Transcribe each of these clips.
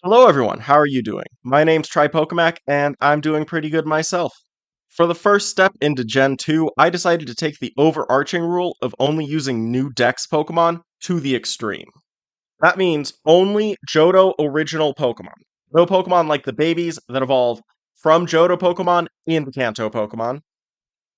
Hello everyone, how are you doing? My name's TryPokeMac, and I'm doing pretty good myself. For the first step into Gen 2, I decided to take the overarching rule of only using new Dex Pokemon to the extreme. That means only Johto original Pokemon. No Pokemon like the babies that evolve from Johto Pokemon into Kanto Pokemon,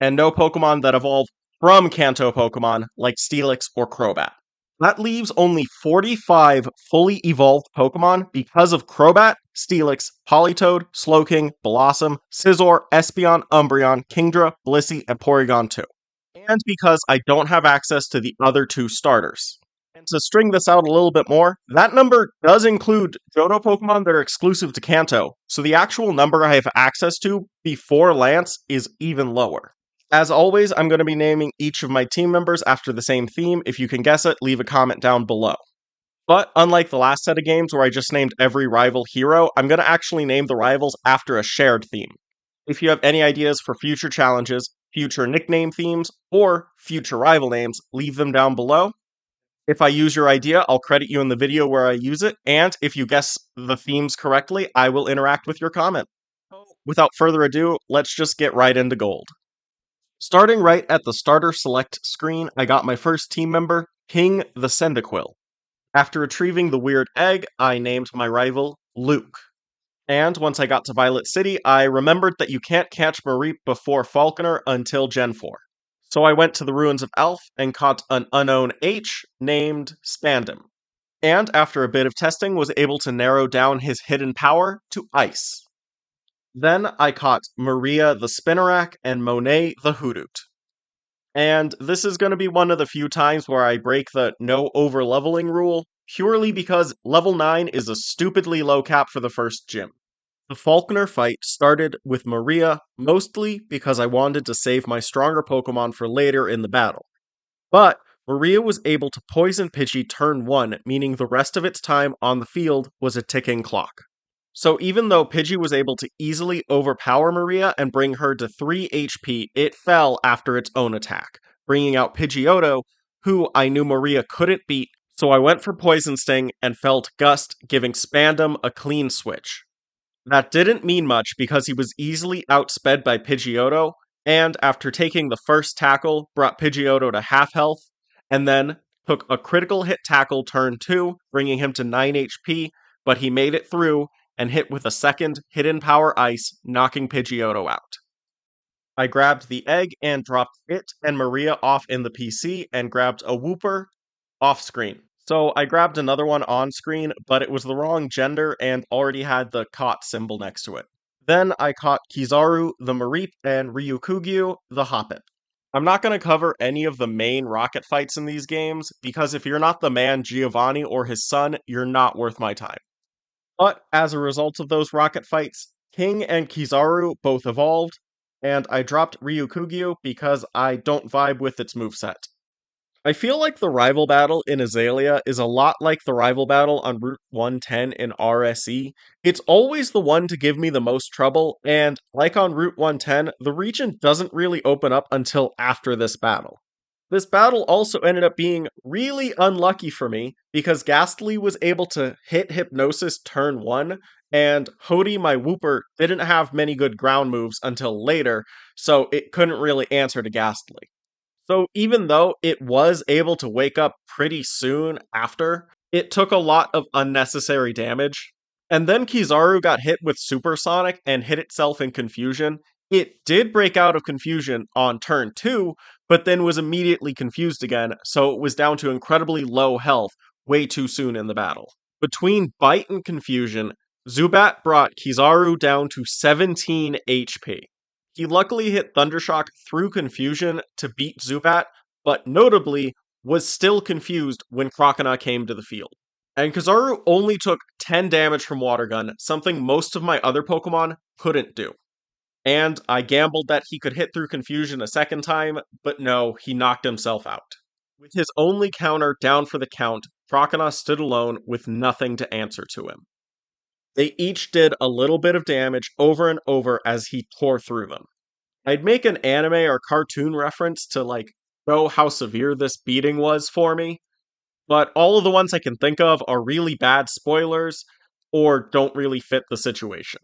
and no Pokemon that evolve from Kanto Pokemon like Steelix or Crobat. That leaves only 45 fully evolved Pokemon because of Crobat, Steelix, Politoed, Slowking, Blossom, Scizor, Espeon, Umbreon, Kingdra, Blissey, and Porygon 2. And because I don't have access to the other two starters. And to string this out a little bit more, that number does include Johto Pokemon that are exclusive to Kanto, so the actual number I have access to before Lance is even lower. As always, I'm going to be naming each of my team members after the same theme. If you can guess it, leave a comment down below. But unlike the last set of games where I just named every rival hero, I'm going to actually name the rivals after a shared theme. If you have any ideas for future challenges, future nickname themes, or future rival names, leave them down below. If I use your idea, I'll credit you in the video where I use it, and if you guess the themes correctly, I will interact with your comment. Without further ado, let's just get right into gold. Starting right at the starter select screen, I got my first team member, King the Cyndaquil. After retrieving the weird egg, I named my rival Luke. And once I got to Violet City, I remembered that you can't catch Mareep before Falconer until Gen 4. So I went to the Ruins of Elf and caught an unknown H named Spandam. And after a bit of testing, was able to narrow down his hidden power to Ice. Then I caught Maria the Spinarak and Monet the Hoothoot. And this is going to be one of the few times where I break the no over-leveling rule, purely because level 9 is a stupidly low cap for the first gym. The Falconer fight started with Maria, mostly because I wanted to save my stronger Pokemon for later in the battle. But Maria was able to poison Pidgey turn 1, meaning the rest of its time on the field was a ticking clock. So even though Pidgey was able to easily overpower Maria and bring her to 3 HP, it fell after its own attack, bringing out Pidgeotto, who I knew Maria couldn't beat, so I went for Poison Sting and fell to Gust, giving Spandam a clean switch. That didn't mean much because he was easily outsped by Pidgeotto, and after taking the first tackle, brought Pidgeotto to half health, and then took a critical hit tackle turn 2, bringing him to 9 HP, but he made it through and hit with a second Hidden Power Ice, knocking Pidgeotto out. I grabbed the egg and dropped it and Maria off in the PC and grabbed a Wooper off screen. So I grabbed another one on screen, but it was the wrong gender and already had the caught symbol next to it. Then I caught Kizaru the Mareep and Ryukugyu the Hoppip. I'm not going to cover any of the main rocket fights in these games, because if you're not the man Giovanni or his son, you're not worth my time. But as a result of those rocket fights, King and Kizaru both evolved, and I dropped Ryukugyu because I don't vibe with its moveset. I feel like the rival battle in Azalea is a lot like the rival battle on Route 110 in RSE. It's always the one to give me the most trouble, and like on Route 110, the region doesn't really open up until after this battle. This battle also ended up being really unlucky for me because Ghastly was able to hit Hypnosis turn 1, and Hody, my Wooper, didn't have many good ground moves until later, so it couldn't really answer to Ghastly. So even though it was able to wake up pretty soon after, it took a lot of unnecessary damage. And then Kizaru got hit with Supersonic and hit itself in confusion. It did break out of confusion on turn 2, but then was immediately confused again, so it was down to incredibly low health way too soon in the battle. Between Bite and Confusion, Zubat brought Kizaru down to 17 HP. He luckily hit Thundershock through confusion to beat Zubat, but notably was still confused when Croconaw came to the field. And Kizaru only took 10 damage from Water Gun, something most of my other Pokemon couldn't do. And I gambled that he could hit through confusion a second time, but no, he knocked himself out. With his only counter down for the count, Croconaw stood alone with nothing to answer to him. They each did a little bit of damage over and over as he tore through them. I'd make an anime or cartoon reference to, show how severe this beating was for me, but all of the ones I can think of are really bad spoilers, or don't really fit the situation.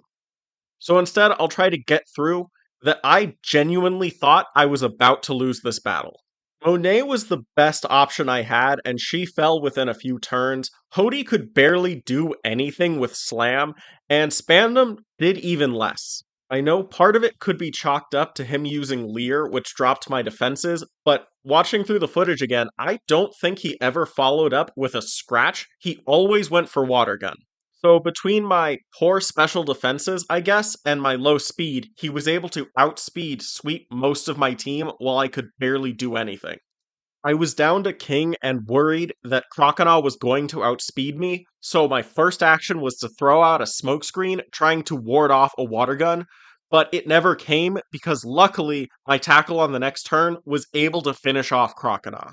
So instead, I'll try to get through that I genuinely thought I was about to lose this battle. Monet was the best option I had, and she fell within a few turns. Hody could barely do anything with Slam, and Spandam did even less. I know part of it could be chalked up to him using Leer, which dropped my defenses, but watching through the footage again, I don't think he ever followed up with a scratch. He always went for Water Gun. So between my poor special defenses, I guess, and my low speed, he was able to outspeed sweep most of my team while I could barely do anything. I was down to king and worried that Crocodile was going to outspeed me, so my first action was to throw out a smokescreen trying to ward off a water gun, but it never came because luckily my tackle on the next turn was able to finish off Crocodile.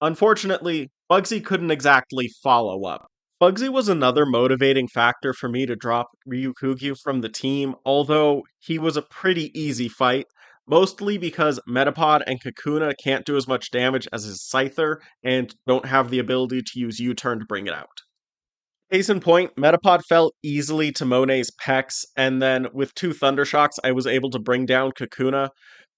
Unfortunately, Bugsy couldn't exactly follow up. Bugsy was another motivating factor for me to drop Ryukugyu from the team, although he was a pretty easy fight, mostly because Metapod and Kakuna can't do as much damage as his Scyther and don't have the ability to use U-turn to bring it out. Case in point, Metapod fell easily to Monet's Pex, and then with two Thundershocks, I was able to bring down Kakuna,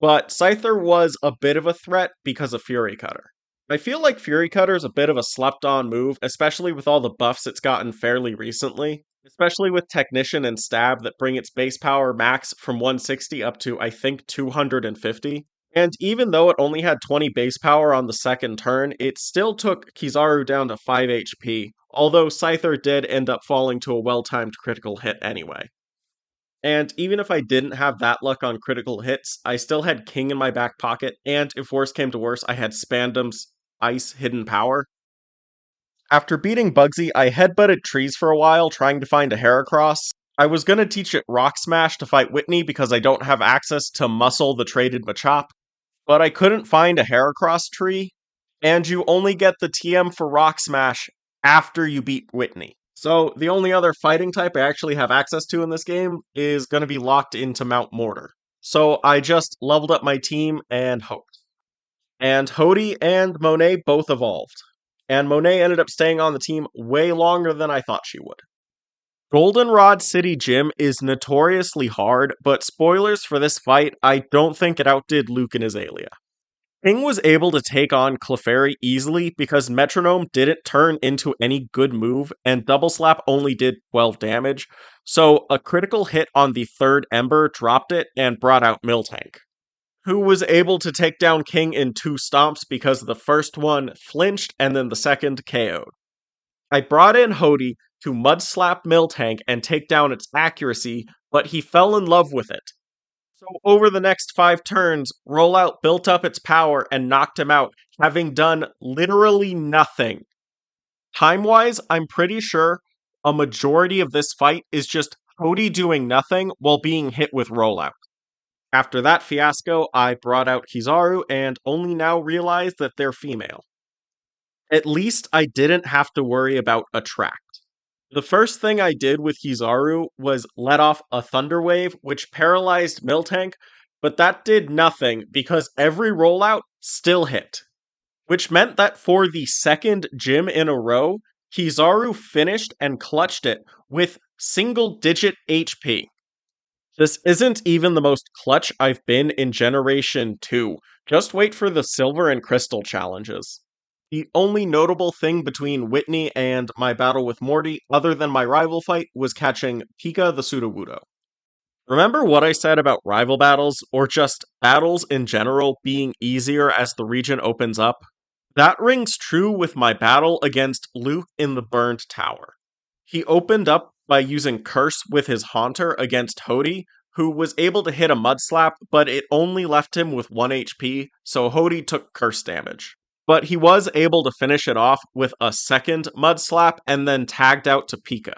but Scyther was a bit of a threat because of Fury Cutter. I feel like Fury Cutter is a bit of a slept on move, especially with all the buffs it's gotten fairly recently, especially with Technician and Stab that bring its base power max from 160 up to, I think, 250. And even though it only had 20 base power on the second turn, it still took Kizaru down to 5 HP, although Scyther did end up falling to a well-timed critical hit anyway. And even if I didn't have that luck on critical hits, I still had King in my back pocket, and if worse came to worse, I had Spandam's Ice Hidden Power. After beating Bugsy, I headbutted trees for a while, trying to find a Heracross. I was gonna teach it Rock Smash to fight Whitney because I don't have access to Muscle the traded Machop, but I couldn't find a Heracross tree, and you only get the TM for Rock Smash after you beat Whitney. So the only other fighting type I actually have access to in this game is going to be locked into Mount Mortar. So I just leveled up my team and hoped. And Hody and Monet both evolved. And Monet ended up staying on the team way longer than I thought she would. Goldenrod City Gym is notoriously hard, but spoilers for this fight, I don't think it outdid Luke and Azalea. King was able to take on Clefairy easily because Metronome didn't turn into any good move, and Double Slap only did 12 damage, so a critical hit on the third Ember dropped it and brought out Miltank, who was able to take down King in two stomps because the first one flinched and then the second KO'd. I brought in Hody to Mud Slap Miltank and take down its accuracy, but he fell in love with it. So over the next 5 turns, Rollout built up its power and knocked him out, having done literally nothing. Time-wise, I'm pretty sure a majority of this fight is just Cody doing nothing while being hit with Rollout. After that fiasco, I brought out Kizaru and only now realized that they're female. At least I didn't have to worry about Attract. The first thing I did with Kizaru was let off a Thunder Wave, which paralyzed Miltank, but that did nothing because every rollout still hit. Which meant that for the second gym in a row, Kizaru finished and clutched it with single-digit HP. This isn't even the most clutch I've been in Generation 2. Just wait for the Silver and Crystal challenges. The only notable thing between Whitney and my battle with Morty, other than my rival fight, was catching Pika the Sudowoodo. Remember what I said about rival battles, or just battles in general, being easier as the region opens up? That rings true with my battle against Luke in the Burned Tower. He opened up by using Curse with his Haunter against Hody, who was able to hit a Mud Slap, but it only left him with 1 HP, so Hody took Curse damage. But he was able to finish it off with a second Mud Slap and then tagged out to Pika.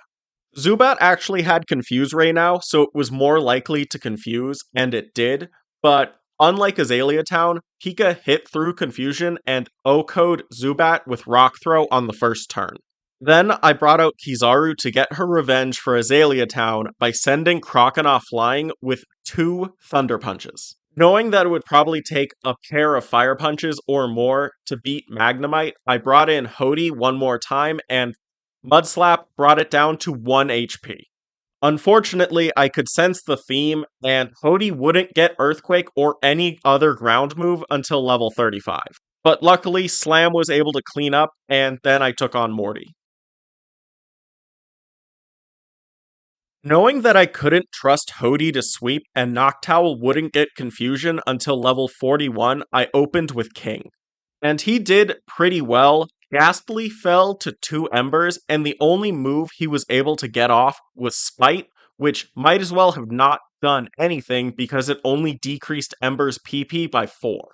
Zubat actually had Confuse Ray now, so it was more likely to confuse, and it did, but unlike Azalea Town, Pika hit through Confusion and O-code Zubat with Rock Throw on the first turn. Then I brought out Kizaru to get her revenge for Azalea Town by sending Croconaw flying with 2 Thunder Punches. Knowing that it would probably take a pair of Fire Punches or more to beat Magnemite, I brought in Hody one more time and Mud Slap brought it down to 1 HP. Unfortunately, I could sense the theme, and Hody wouldn't get Earthquake or any other ground move until level 35. But luckily, Slam was able to clean up, and then I took on Morty. Knowing that I couldn't trust Hody to sweep and Noctowl wouldn't get confusion until level 41, I opened with King. And he did pretty well. Ghastly fell to 2 embers, and the only move he was able to get off was Spite, which might as well have not done anything because it only decreased Ember's PP by 4.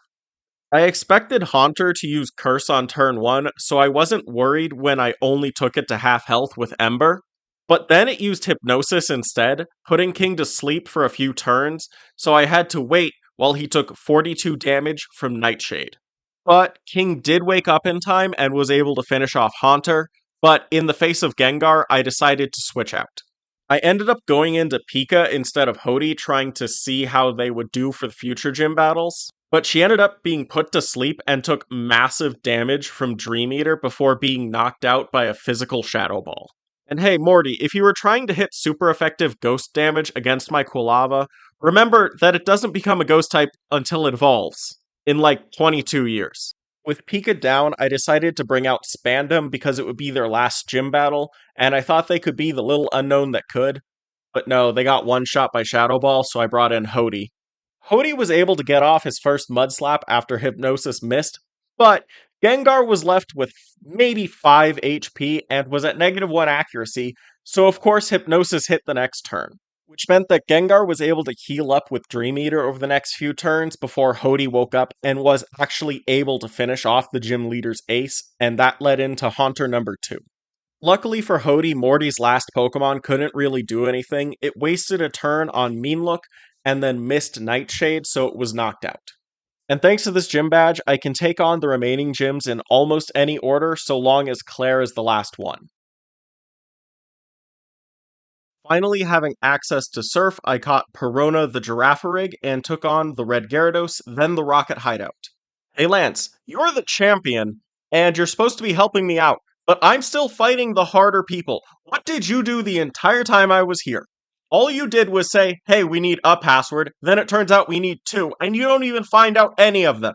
I expected Haunter to use Curse on turn 1, so I wasn't worried when I only took it to half health with Ember. But then it used Hypnosis instead, putting King to sleep for a few turns, so I had to wait while he took 42 damage from Nightshade. But King did wake up in time and was able to finish off Haunter, but in the face of Gengar, I decided to switch out. I ended up going into Pika instead of Hody, trying to see how they would do for the future gym battles. But she ended up being put to sleep and took massive damage from Dream Eater before being knocked out by a physical Shadow Ball. And hey, Morty, if you were trying to hit super effective ghost damage against my Quilava, remember that it doesn't become a ghost type until it evolves, in like 22 years. With Pika down, I decided to bring out Spandam because it would be their last gym battle, and I thought they could be the little unknown that could. But no, they got one shot by Shadow Ball, so I brought in Hody. Hody was able to get off his first Mud Slap after Hypnosis missed, but Gengar was left with maybe 5 HP and was at -1 accuracy, so of course Hypnosis hit the next turn, which meant that Gengar was able to heal up with Dream Eater over the next few turns before Hody woke up and was actually able to finish off the gym leader's ace, and that led into Haunter number 2. Luckily for Hody, Morty's last Pokemon couldn't really do anything. It wasted a turn on Mean Look and then missed Nightshade, so it was knocked out. And thanks to this gym badge, I can take on the remaining gyms in almost any order so long as Claire is the last one. Finally, having access to Surf, I caught Perona the Girafarig and took on the Red Gyarados, then the Rocket Hideout. Hey Lance, you're the champion, and you're supposed to be helping me out, but I'm still fighting the harder people. What did you do the entire time I was here? All you did was say, hey, we need a password, then it turns out we need 2, and you don't even find out any of them.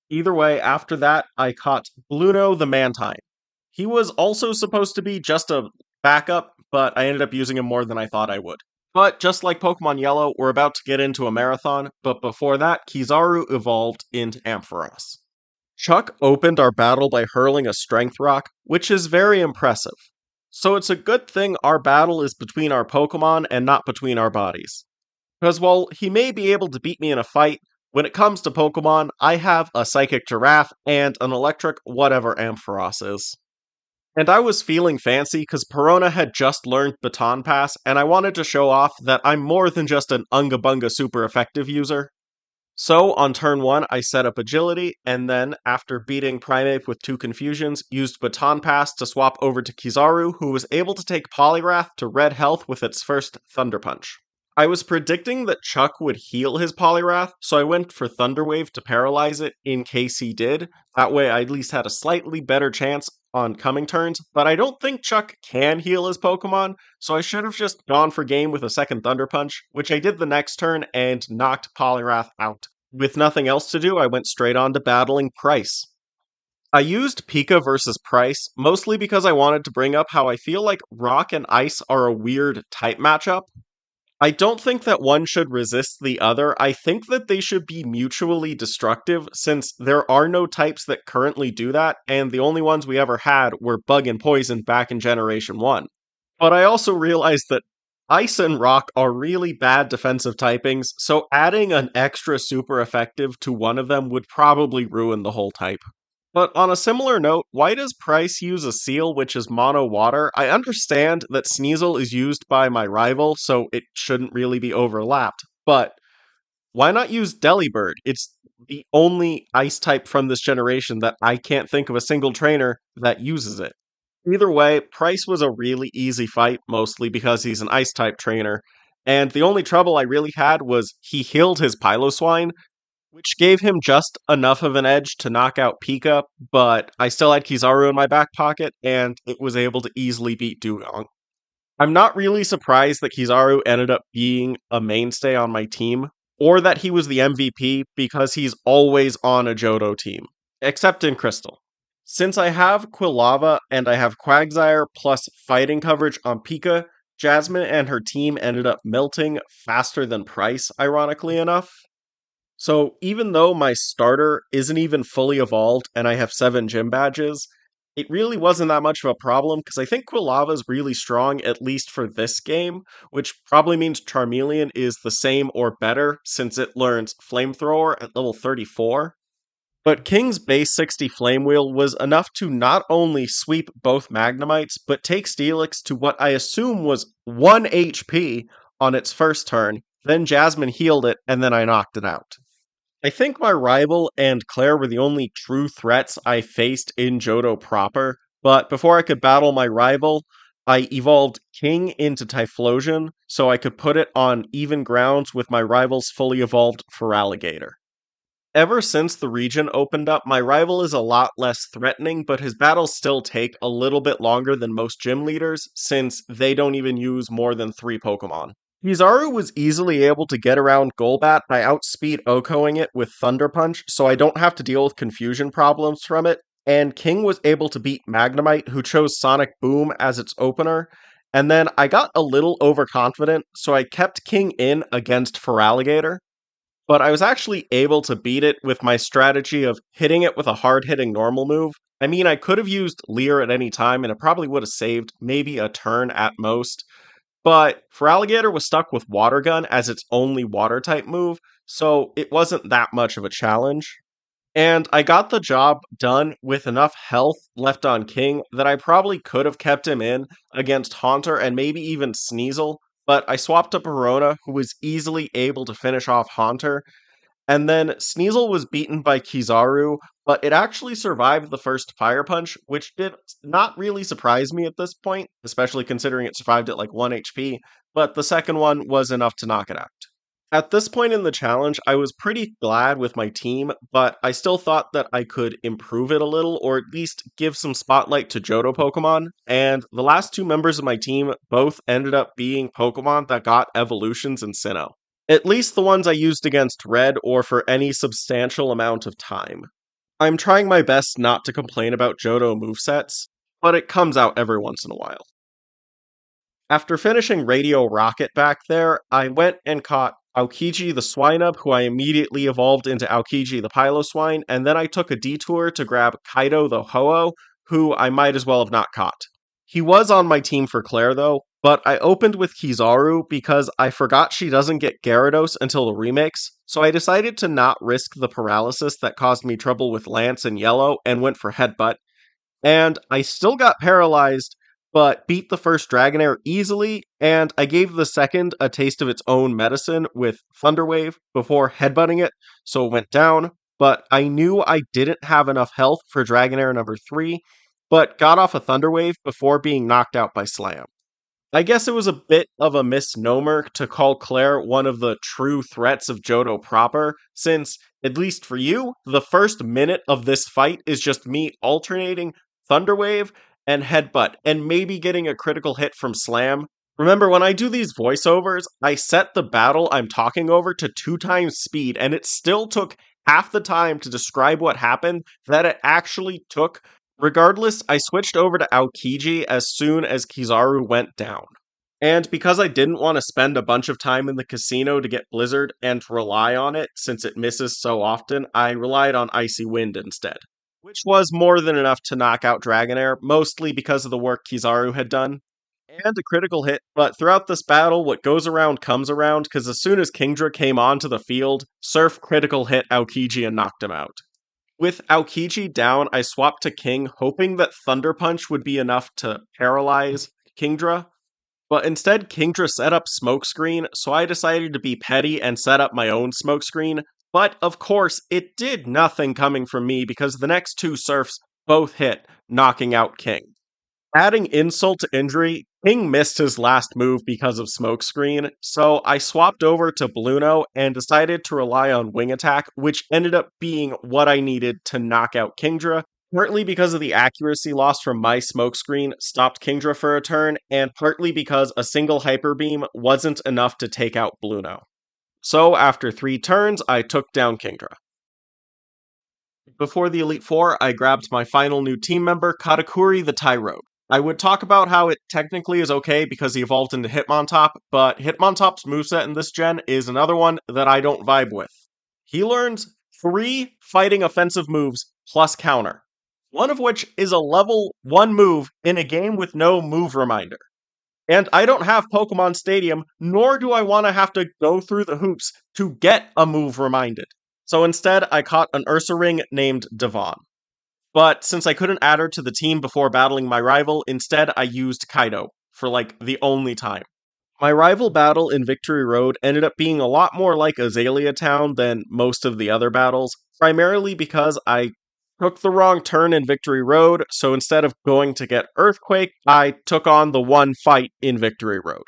Either way, after that, I caught Bluno the Mantine. He was also supposed to be just a backup, but I ended up using him more than I thought I would. But just like Pokemon Yellow, we're about to get into a marathon, but before that, Kizaru evolved into Ampharos. Chuck opened our battle by hurling a Strength Rock, which is very impressive. So it's a good thing our battle is between our Pokemon and not between our bodies. Because while he may be able to beat me in a fight, when it comes to Pokemon, I have a Psychic Giraffe and an Electric whatever Ampharos is. And I was feeling fancy because Perona had just learned Baton Pass, and I wanted to show off that I'm more than just an Unga Bunga super effective user. So, on turn 1, I set up Agility, and then, after beating Primeape with 2 confusions, used Baton Pass to swap over to Kizaru, who was able to take Poliwrath to red health with its first Thunder Punch. I was predicting that Chuck would heal his Poliwrath, so I went for Thunder Wave to paralyze it in case he did. That way I at least had a slightly better chance on coming turns, but I don't think Chuck can heal his Pokemon, so I should have just gone for game with a second Thunder Punch, which I did the next turn and knocked Poliwrath out. With nothing else to do, I went straight on to battling Price. I used Pika versus Price, mostly because I wanted to bring up how I feel like Rock and Ice are a weird type matchup. I don't think that one should resist the other. I think that they should be mutually destructive, since there are no types that currently do that, and the only ones we ever had were Bug and Poison back in Generation 1. But I also realized that Ice and Rock are really bad defensive typings, so adding an extra super effective to one of them would probably ruin the whole type. But on a similar note, why does Price use a seal which is mono water? I understand that Sneasel is used by my rival, so it shouldn't really be overlapped, but why not use Delibird? It's the only ice type from this generation that I can't think of a single trainer that uses it. Either way, Price was a really easy fight, mostly because he's an ice type trainer, and the only trouble I really had was he healed his Piloswine, which gave him just enough of an edge to knock out Pika, but I still had Kizaru in my back pocket, and it was able to easily beat Dugong. I'm not really surprised that Kizaru ended up being a mainstay on my team, or that he was the MVP, because he's always on a Johto team, except in Crystal. Since I have Quilava and I have Quagsire plus fighting coverage on Pika, Jasmine and her team ended up melting faster than Price, ironically enough. So even though my starter isn't even fully evolved and I have 7 gym badges, it really wasn't that much of a problem because I think Quilava is really strong, at least for this game, which probably means Charmeleon is the same or better since it learns Flamethrower at level 34. But King's base 60 Flame Wheel was enough to not only sweep both Magnemites, but take Steelix to what I assume was 1 HP on its first turn, then Jasmine healed it, and then I knocked it out. I think my rival and Claire were the only true threats I faced in Johto proper, but before I could battle my rival, I evolved King into Typhlosion so I could put it on even grounds with my rival's fully evolved Feraligatr. Ever since the region opened up, my rival is a lot less threatening, but his battles still take a little bit longer than most gym leaders, since they don't even use more than 3 Pokemon. Kizaru was easily able to get around Golbat by outspeed Okoing it with Thunder Punch, so I don't have to deal with confusion problems from it, and King was able to beat Magnemite, who chose Sonic Boom as its opener, and then I got a little overconfident, so I kept King in against Feraligatr, but I was actually able to beat it with my strategy of hitting it with a hard-hitting normal move. I mean, I could have used Leer at any time, and it probably would have saved maybe a turn at most, but Feraligatr was stuck with Water Gun as its only water-type move, so it wasn't that much of a challenge. And I got the job done with enough health left on King that I probably could have kept him in against Haunter and maybe even Sneasel, but I swapped to Perona, who was easily able to finish off Haunter, and then Sneasel was beaten by Kizaru, but it actually survived the first Fire Punch, which did not really surprise me at this point, especially considering it survived at like 1 HP, but the second one was enough to knock it out. At this point in the challenge, I was pretty glad with my team, but I still thought that I could improve it a little, or at least give some spotlight to Johto Pokemon, and the last 2 members of my team both ended up being Pokemon that got evolutions in Sinnoh. At least the ones I used against Red or for any substantial amount of time. I'm trying my best not to complain about Johto movesets, but it comes out every once in a while. After finishing Radio Rocket back there, I went and caught Aokiji the Swinub, who I immediately evolved into Aokiji the Piloswine, and then I took a detour to grab Kaido the Ho-Oh, who I might as well have not caught. He was on my team for Claire though, but I opened with Kizaru because I forgot she doesn't get Gyarados until the remakes, so I decided to not risk the paralysis that caused me trouble with Lance and Yellow and went for Headbutt, and I still got paralyzed, but beat the first Dragonair easily, and I gave the second a taste of its own medicine with Thunder Wave before headbutting it, so it went down, but I knew I didn't have enough health for Dragonair number 3, but got off a Thunder Wave before being knocked out by Slam. I guess it was a bit of a misnomer to call Claire one of the true threats of Johto proper, since, at least for you, the first minute of this fight is just me alternating Thunderwave and Headbutt, and maybe getting a critical hit from Slam. Remember, when I do these voiceovers, I set the battle I'm talking over to 2 times speed, and it still took half the time to describe what happened that it actually took. Regardless, I switched over to Aokiji as soon as Kizaru went down. And because I didn't want to spend a bunch of time in the casino to get Blizzard and to rely on it since it misses so often, I relied on Icy Wind instead, which was more than enough to knock out Dragonair, mostly because of the work Kizaru had done. And a critical hit, but throughout this battle, what goes around comes around, because as soon as Kingdra came onto the field, Surf critical hit Aokiji and knocked him out. With Aokiji down, I swapped to King, hoping that Thunder Punch would be enough to paralyze Kingdra, but instead Kingdra set up Smokescreen, so I decided to be petty and set up my own Smokescreen, but of course, it did nothing coming from me because the next 2 Surfs both hit, knocking out King. Adding insult to injury, King missed his last move because of Smokescreen, so I swapped over to Bluno and decided to rely on Wing Attack, which ended up being what I needed to knock out Kingdra, partly because of the accuracy loss from my Smokescreen stopped Kingdra for a turn, and partly because a single Hyper Beam wasn't enough to take out Bluno. So after 3 turns, I took down Kingdra. Before the Elite Four, I grabbed my final new team member, Katakuri the Tyrogue. I would talk about how it technically is okay because he evolved into Hitmontop, but Hitmontop's moveset in this gen is another one that I don't vibe with. He learns 3 fighting offensive moves plus counter, one of which is a level 1 move in a game with no move reminder. And I don't have Pokemon Stadium, nor do I want to have to go through the hoops to get a move reminded. So instead, I caught an Ursaring named Devon. But since I couldn't add her to the team before battling my rival, instead I used Kaido for like the only time. My rival battle in Victory Road ended up being a lot more like Azalea Town than most of the other battles, primarily because I took the wrong turn in Victory Road, so instead of going to get Earthquake, I took on the one fight in Victory Road.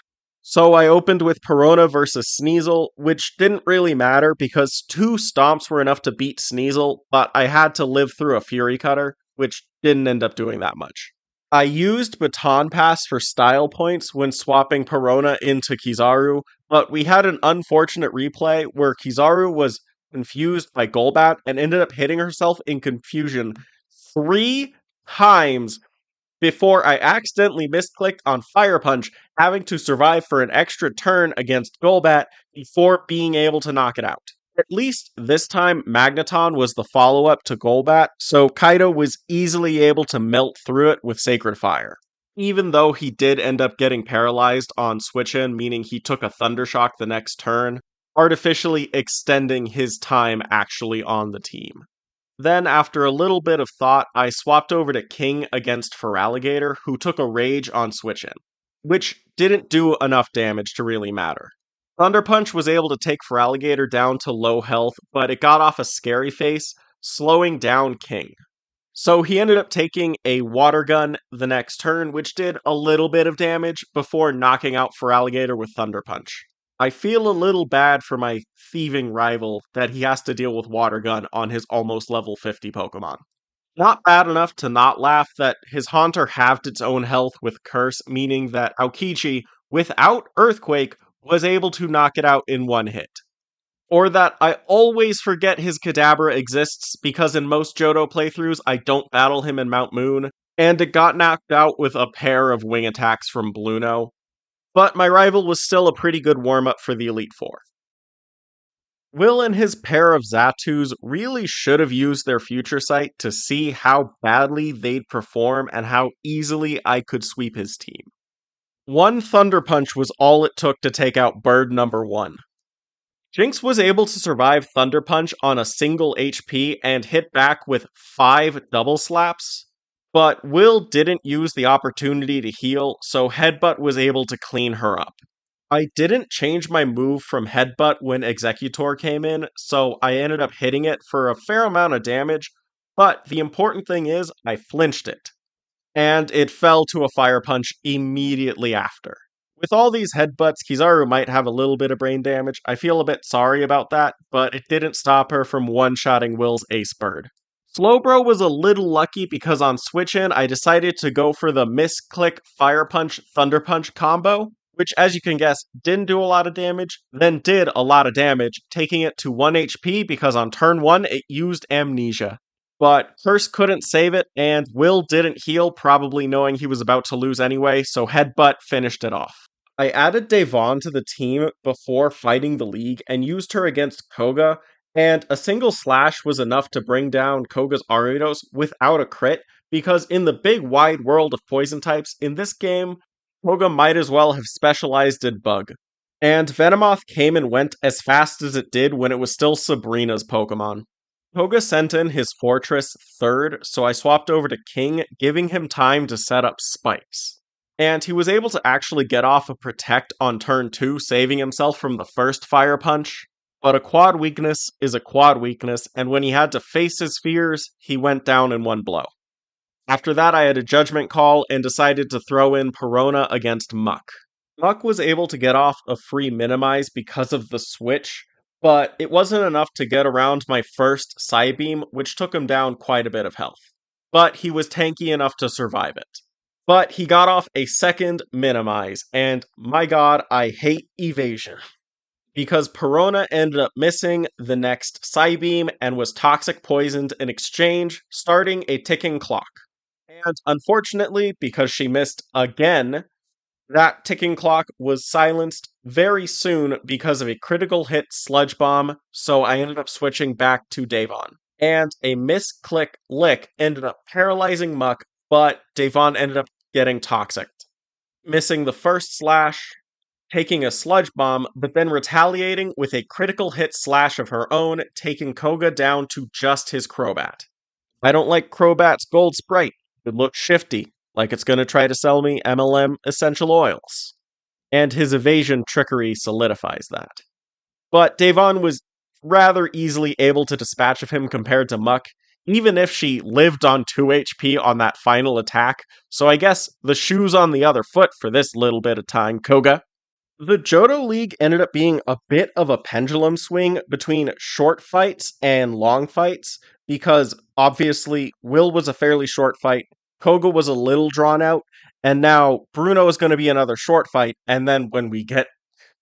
So I opened with Perona versus Sneasel, which didn't really matter because 2 stomps were enough to beat Sneasel, but I had to live through a Fury Cutter, which didn't end up doing that much. I used Baton Pass for style points when swapping Perona into Kizaru, but we had an unfortunate replay where Kizaru was confused by Golbat and ended up hitting herself in confusion 3 times before I accidentally misclicked on Fire Punch, having to survive for an extra turn against Golbat before being able to knock it out. At least this time, Magneton was the follow-up to Golbat, so Kaido was easily able to melt through it with Sacred Fire. Even though he did end up getting paralyzed on switch-in, meaning he took a Thundershock the next turn, artificially extending his time actually on the team. Then, after a little bit of thought, I swapped over to King against Feraligatr, who took a Rage on switch in, which didn't do enough damage to really matter. Thunder Punch was able to take Feraligatr down to low health, but it got off a Scary Face, slowing down King. So he ended up taking a Water Gun the next turn, which did a little bit of damage before knocking out Feraligatr with Thunder Punch. I feel a little bad for my thieving rival that he has to deal with Water Gun on his almost level 50 Pokemon. Not bad enough to not laugh that his Haunter halved its own health with Curse, meaning that Aokichi, without Earthquake, was able to knock it out in one hit. Or that I always forget his Kadabra exists because in most Johto playthroughs I don't battle him in Mount Moon, and it got knocked out with a pair of wing attacks from Bluno. But my rival was still a pretty good warm-up for the Elite Four. Will and his pair of Zatus really should have used their Future Sight to see how badly they'd perform and how easily I could sweep his team. One Thunder Punch was all it took to take out Bird number 1. Jinx was able to survive Thunder Punch on a single HP and hit back with 5 double slaps, but Will didn't use the opportunity to heal, so Headbutt was able to clean her up. I didn't change my move from Headbutt when Executor came in, so I ended up hitting it for a fair amount of damage, but the important thing is I flinched it, and it fell to a Fire Punch immediately after. With all these headbutts, Kizaru might have a little bit of brain damage. I feel a bit sorry about that, but it didn't stop her from one-shotting Will's Ace Bird. Slowbro was a little lucky because on switch-in, I decided to go for the misclick Fire Punch, Thunder Punch combo, which, as you can guess, didn't do a lot of damage, then did a lot of damage, taking it to 1 HP because on turn 1 it used Amnesia. But Curse couldn't save it, and Will didn't heal, probably knowing he was about to lose anyway, so Headbutt finished it off. I added Devon to the team before fighting the League and used her against Koga, and a single slash was enough to bring down Koga's Ariados without a crit, because in the big wide world of poison types, in this game, Koga might as well have specialized in Bug. And Venomoth came and went as fast as it did when it was still Sabrina's Pokemon. Koga sent in his Fortress third, so I swapped over to King, giving him time to set up spikes. And he was able to actually get off a Protect on turn 2, saving himself from the first Fire Punch. But a quad weakness is a quad weakness, and when he had to face his fears, he went down in one blow. After that, I had a judgment call and decided to throw in Perona against Muck. Muck was able to get off a free minimize because of the switch, but it wasn't enough to get around my first Psybeam, which took him down quite a bit of health. But he was tanky enough to survive it. But he got off a second minimize, and my god, I hate evasion. Because Perona ended up missing the next Psybeam and was toxic poisoned in exchange, starting a ticking clock. And unfortunately, because she missed again, that ticking clock was silenced very soon because of a critical hit sludge bomb, so I ended up switching back to Davon. And a misclick lick ended up paralyzing Muck, but Davon ended up getting toxic, missing the first slash, taking a sludge bomb, but then retaliating with a critical hit slash of her own, taking Koga down to just his Crobat. I don't like Crobat's gold sprite. It looks shifty, like it's gonna try to sell me MLM essential oils. And his evasion trickery solidifies that. But Davon was rather easily able to dispatch of him compared to Muck, even if she lived on 2 HP on that final attack, so I guess the shoe's on the other foot for this little bit of time, Koga. The Johto League ended up being a bit of a pendulum swing between short fights and long fights, because obviously Will was a fairly short fight, Koga was a little drawn out, and now Bruno is going to be another short fight, and then when we get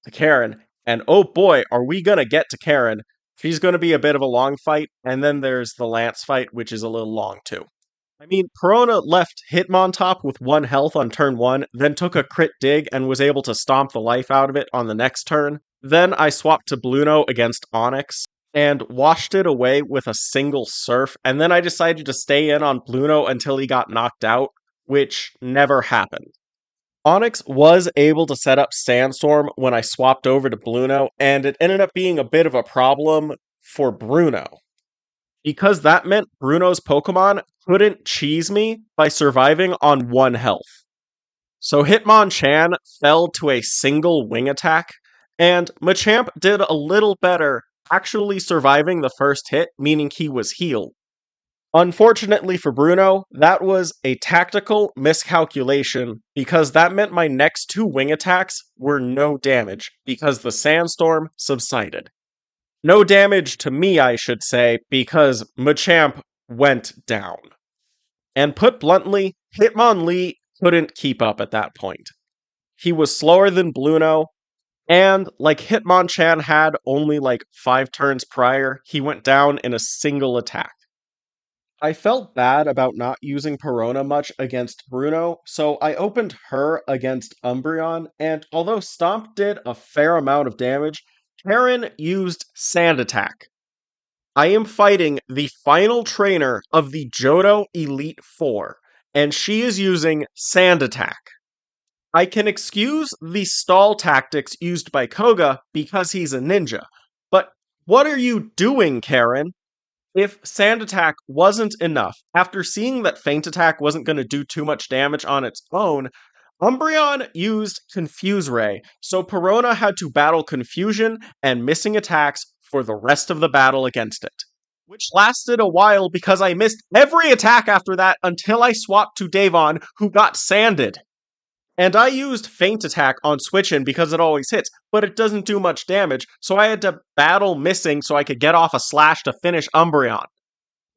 to Karen, and oh boy, are we going to get to Karen, she's going to be a bit of a long fight, and then there's the Lance fight, which is a little long too. I mean, Perona left Hitmontop with 1 health on turn 1, then took a crit dig and was able to stomp the life out of it on the next turn. Then I swapped to Bluno against Onyx and washed it away with a single Surf, and then I decided to stay in on Bluno until he got knocked out, which never happened. Onyx was able to set up Sandstorm when I swapped over to Bluno, and it ended up being a bit of a problem for Bruno, because that meant Bruno's Pokemon couldn't cheese me by surviving on 1 health. So Hitmonchan fell to a single wing attack, and Machamp did a little better, actually surviving the first hit, meaning he was healed. Unfortunately for Bruno, that was a tactical miscalculation, because that meant my next 2 wing attacks were no damage, because the Sandstorm subsided. No damage to me, I should say, because Machamp went down. And put bluntly, Hitmonlee couldn't keep up at that point. He was slower than Bluno, and like Hitmonchan had only like 5 turns prior, he went down in a single attack. I felt bad about not using Perona much against Bruno, so I opened her against Umbreon, and although Stomp did a fair amount of damage, Karen used Sand Attack. I am fighting the final trainer of the Johto Elite Four, and she is using Sand Attack. I can excuse the stall tactics used by Koga because he's a ninja, but what are you doing, Karen? If Sand Attack wasn't enough, after seeing that Feint Attack wasn't going to do too much damage on its own, Umbreon used Confuse Ray, so Perona had to battle Confusion and missing attacks for the rest of the battle against it. Which lasted a while because I missed every attack after that until I swapped to Davon, who got sanded. And I used Feint Attack on Switchin because it always hits, but it doesn't do much damage, so I had to battle missing so I could get off a slash to finish Umbreon.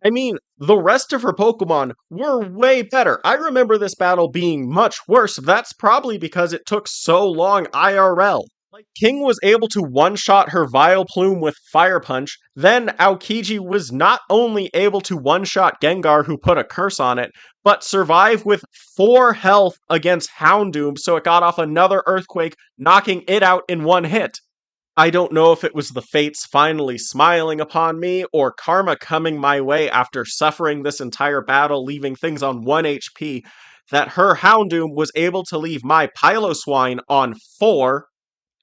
I mean, the rest of her Pokemon were way better. I remember this battle being much worse. That's probably because it took so long IRL. Like, King was able to one-shot her Vileplume with Fire Punch, then Aokiji was not only able to one-shot Gengar, who put a curse on it, but survive with 4 health against Houndoom, so it got off another Earthquake, knocking it out in 1 hit. I don't know if it was the fates finally smiling upon me, or karma coming my way after suffering this entire battle, leaving things on 1 HP, that her Houndoom was able to leave my Piloswine on 4.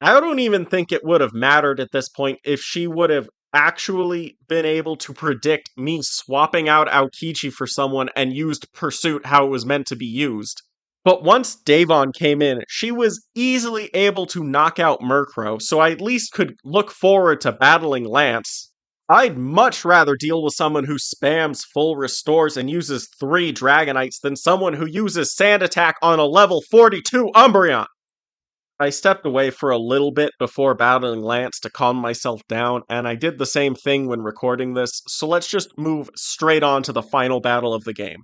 I don't even think it would have mattered at this point if she would have actually been able to predict me swapping out Aokiji for someone and used Pursuit how it was meant to be used. But once Davon came in, she was easily able to knock out Murkrow, so I at least could look forward to battling Lance. I'd much rather deal with someone who spams full restores and uses 3 Dragonites than someone who uses Sand Attack on a level 42 Umbreon! I stepped away for a little bit before battling Lance to calm myself down, and I did the same thing when recording this, so let's just move straight on to the final battle of the game.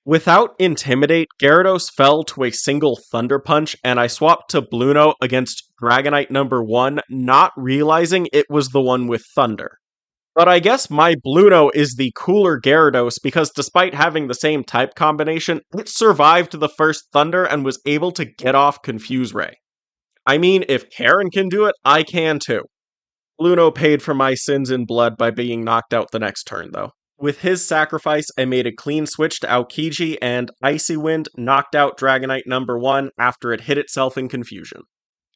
Without Intimidate, Gyarados fell to a single Thunder Punch, and I swapped to Bluno against Dragonite number 1, not realizing it was the one with Thunder. But I guess my Bluno is the cooler Gyarados because despite having the same type combination, it survived the first Thunder and was able to get off Confuse Ray. I mean, if Karen can do it, I can too. Bluno paid for my sins in blood by being knocked out the next turn, though. With his sacrifice, I made a clean switch to Aokiji, and Icy Wind knocked out Dragonite number 1 after it hit itself in confusion.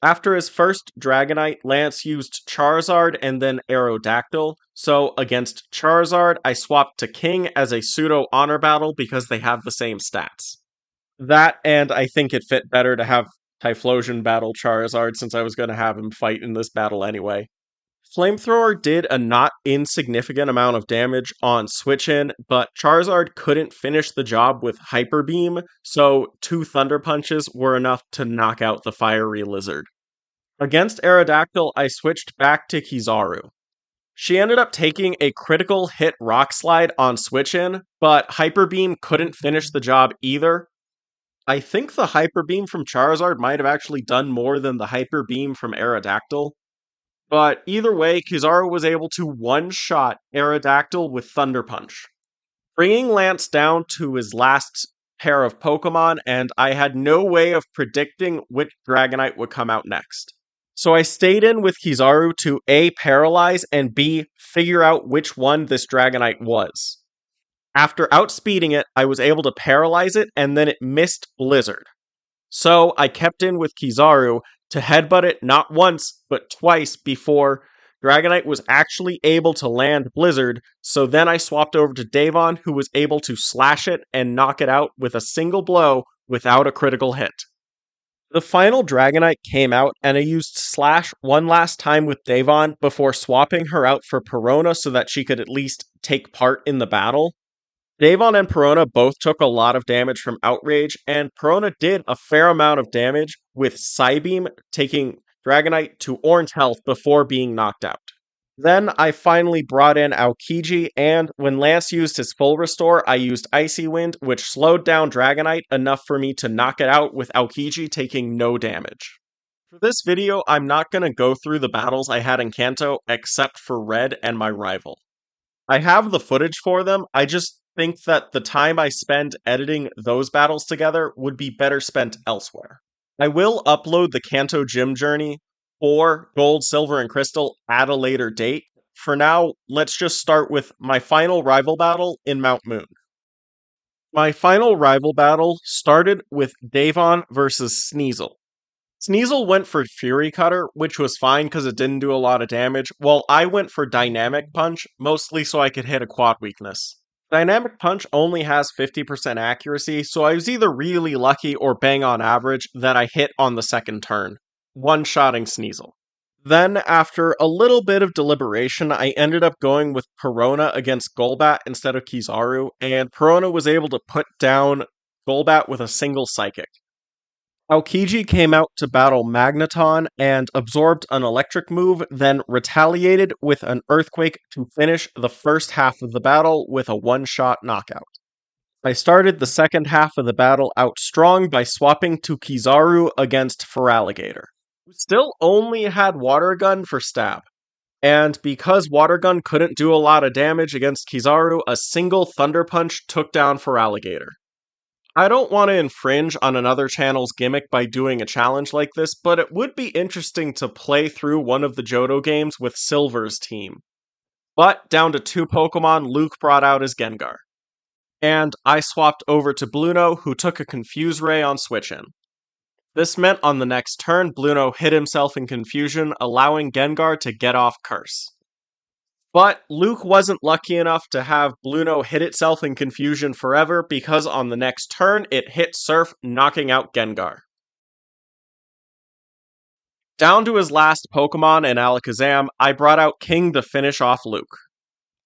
After his first Dragonite, Lance used Charizard and then Aerodactyl, so against Charizard, I swapped to King as a pseudo honor battle because they have the same stats. That, and I think it fit better to have Typhlosion battle Charizard since I was going to have him fight in this battle anyway. Flamethrower did a not insignificant amount of damage on Switch In, but Charizard couldn't finish the job with Hyper Beam, so 2 Thunder Punches were enough to knock out the fiery lizard. Against Aerodactyl, I switched back to Kizaru. She ended up taking a critical hit Rock Slide on Switch In, but Hyper Beam couldn't finish the job either. I think the Hyper Beam from Charizard might have actually done more than the Hyper Beam from Aerodactyl. But either way, Kizaru was able to one-shot Aerodactyl with Thunder Punch, bringing Lance down to his last pair of Pokemon, and I had no way of predicting which Dragonite would come out next. So I stayed in with Kizaru to A, paralyze, and B, figure out which one this Dragonite was. After outspeeding it, I was able to paralyze it, and then it missed Blizzard. So I kept in with Kizaru to headbutt it not once, but twice before Dragonite was actually able to land Blizzard, so then I swapped over to Davon, who was able to slash it and knock it out with a single blow without a critical hit. The final Dragonite came out, and I used Slash one last time with Davon before swapping her out for Perona so that she could at least take part in the battle. Davon and Perona both took a lot of damage from Outrage, and Perona did a fair amount of damage with Psybeam, taking Dragonite to orange health before being knocked out. Then I finally brought in Aokiji, and when Lance used his full restore, I used Icy Wind, which slowed down Dragonite enough for me to knock it out with Aokiji taking no damage. For this video, I'm not going to go through the battles I had in Kanto, except for Red and my rival. I have the footage for them, I just think that the time I spend editing those battles together would be better spent elsewhere. I will upload the Kanto Gym Journey for Gold, Silver, and Crystal at a later date. For now, let's just start with my final rival battle in Mount Moon. My final rival battle started with Davon versus Sneasel. Sneasel went for Fury Cutter, which was fine because it didn't do a lot of damage, while I went for Dynamic Punch, mostly so I could hit a quad weakness. Dynamic Punch only has 50% accuracy, so I was either really lucky or bang on average that I hit on the second turn, one-shotting Sneasel. Then, after a little bit of deliberation, I ended up going with Perona against Golbat instead of Kizaru, and Perona was able to put down Golbat with a single Psychic. Aokiji came out to battle Magneton and absorbed an electric move, then retaliated with an earthquake to finish the first half of the battle with a one-shot knockout. I started the second half of the battle out strong by swapping to Kizaru against Feraligatr, who still only had Water Gun for stab. And because Water Gun couldn't do a lot of damage against Kizaru, a single Thunder Punch took down Feraligatr. I don't want to infringe on another channel's gimmick by doing a challenge like this, but it would be interesting to play through one of the Johto games with Silver's team. But down to 2 Pokemon, Luke brought out his Gengar. And I swapped over to Bluno, who took a Confuse Ray on Switch In. This meant on the next turn, Bluno hit himself in confusion, allowing Gengar to get off Curse. But Luke wasn't lucky enough to have Bluno hit itself in confusion forever because on the next turn, it hit Surf, knocking out Gengar. Down to his last Pokemon in Alakazam, I brought out King to finish off Luke.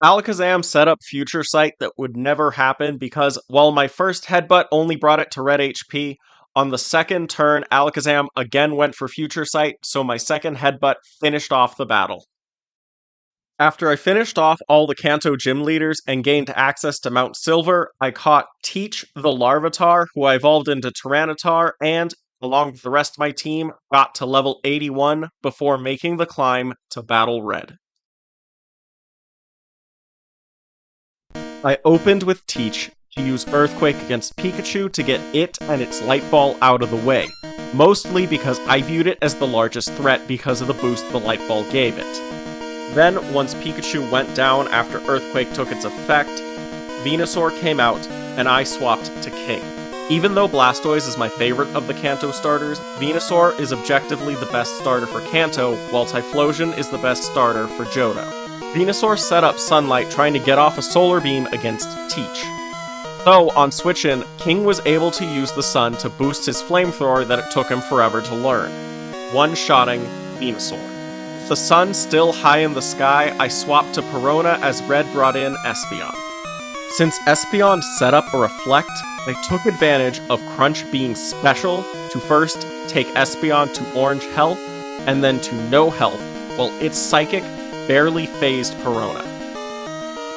Alakazam set up Future Sight that would never happen because while my first headbutt only brought it to red HP, on the second turn Alakazam again went for Future Sight, so my second headbutt finished off the battle. After I finished off all the Kanto gym leaders and gained access to Mount Silver, I caught Teach the Larvitar, who I evolved into Tyranitar, and, along with the rest of my team, got to level 81 before making the climb to Battle Red. I opened with Teach to use Earthquake against Pikachu to get it and its Light Ball out of the way, mostly because I viewed it as the largest threat because of the boost the Light Ball gave it. Then, once Pikachu went down after Earthquake took its effect, Venusaur came out, and I swapped to King. Even though Blastoise is my favorite of the Kanto starters, Venusaur is objectively the best starter for Kanto, while Typhlosion is the best starter for Johto. Venusaur set up Sunlight trying to get off a Solar Beam against Teach. So, on switch-in, King was able to use the Sun to boost his Flamethrower that it took him forever to learn, one-shotting Venusaur. With the sun still high in the sky, I swapped to Perona as Red brought in Espeon. Since Espeon set up a Reflect, I took advantage of Crunch being special to first take Espeon to Orange Health, and then to no health, while its Psychic barely phased Perona.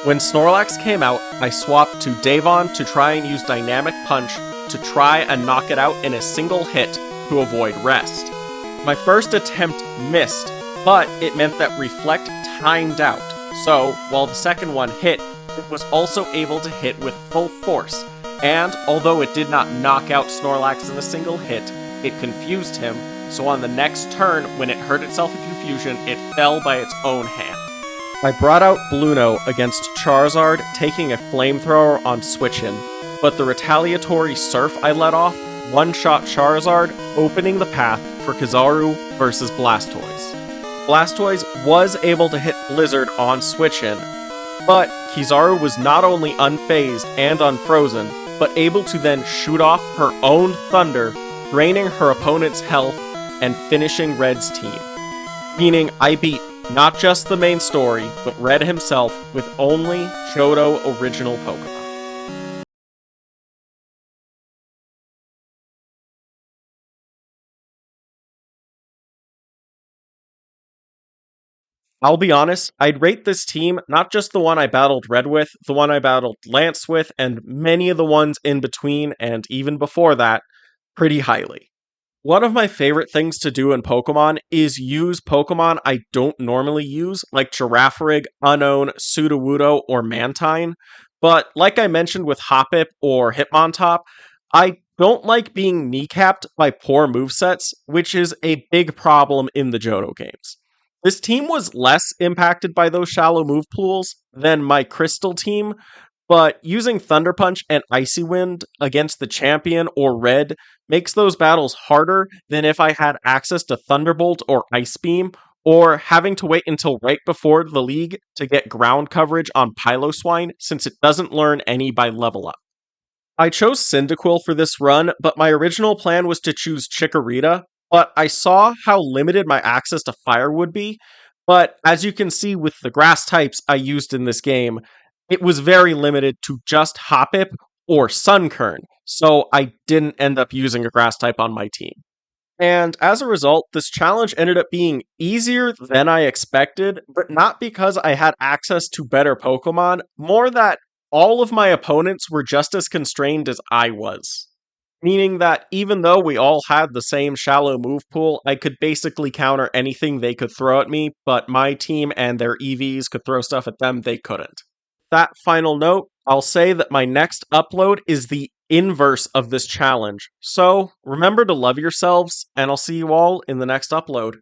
When Snorlax came out, I swapped to Davon to try and use Dynamic Punch to try and knock it out in a single hit to avoid rest. My first attempt missed, but it meant that Reflect timed out, so while the second one hit, it was also able to hit with full force, and although it did not knock out Snorlax in a single hit, it confused him, so on the next turn, when it hurt itself in confusion, it fell by its own hand. I brought out Bluno against Charizard, taking a Flamethrower on switch-in, but the retaliatory Surf I let off one-shot Charizard, opening the path for Kizaru versus Blastoise. Blastoise was able to hit Blizzard on switch-in, but Kizaru was not only unfazed and unfrozen, but able to then shoot off her own Thunder, draining her opponent's health and finishing Red's team. Meaning I beat not just the main story, but Red himself with only Johto original Pokemon. I'll be honest, I'd rate this team, not just the one I battled Red with, the one I battled Lance with, and many of the ones in between and even before that, pretty highly. One of my favorite things to do in Pokemon is use Pokemon I don't normally use, like Girafarig, Unknown, Sudowoodo, or Mantine. But like I mentioned with Hoppip or Hitmontop, I don't like being kneecapped by poor movesets, which is a big problem in the Johto games. This team was less impacted by those shallow move pools than my Crystal team, but using Thunder Punch and Icy Wind against the champion or Red makes those battles harder than if I had access to Thunderbolt or Ice Beam, or having to wait until right before the league to get ground coverage on Piloswine since it doesn't learn any by level up. I chose Cyndaquil for this run, but my original plan was to choose Chikorita, but I saw how limited my access to fire would be, but as you can see with the grass types I used in this game, it was very limited to just Hoppip or Sunkern, so I didn't end up using a grass type on my team. And as a result, this challenge ended up being easier than I expected, but not because I had access to better Pokemon, more that all of my opponents were just as constrained as I was. Meaning that even though we all had the same shallow move pool, I could basically counter anything they could throw at me, but my team and their EVs could throw stuff at them they couldn't. That final note, I'll say that my next upload is the inverse of this challenge. So remember to love yourselves, and I'll see you all in the next upload.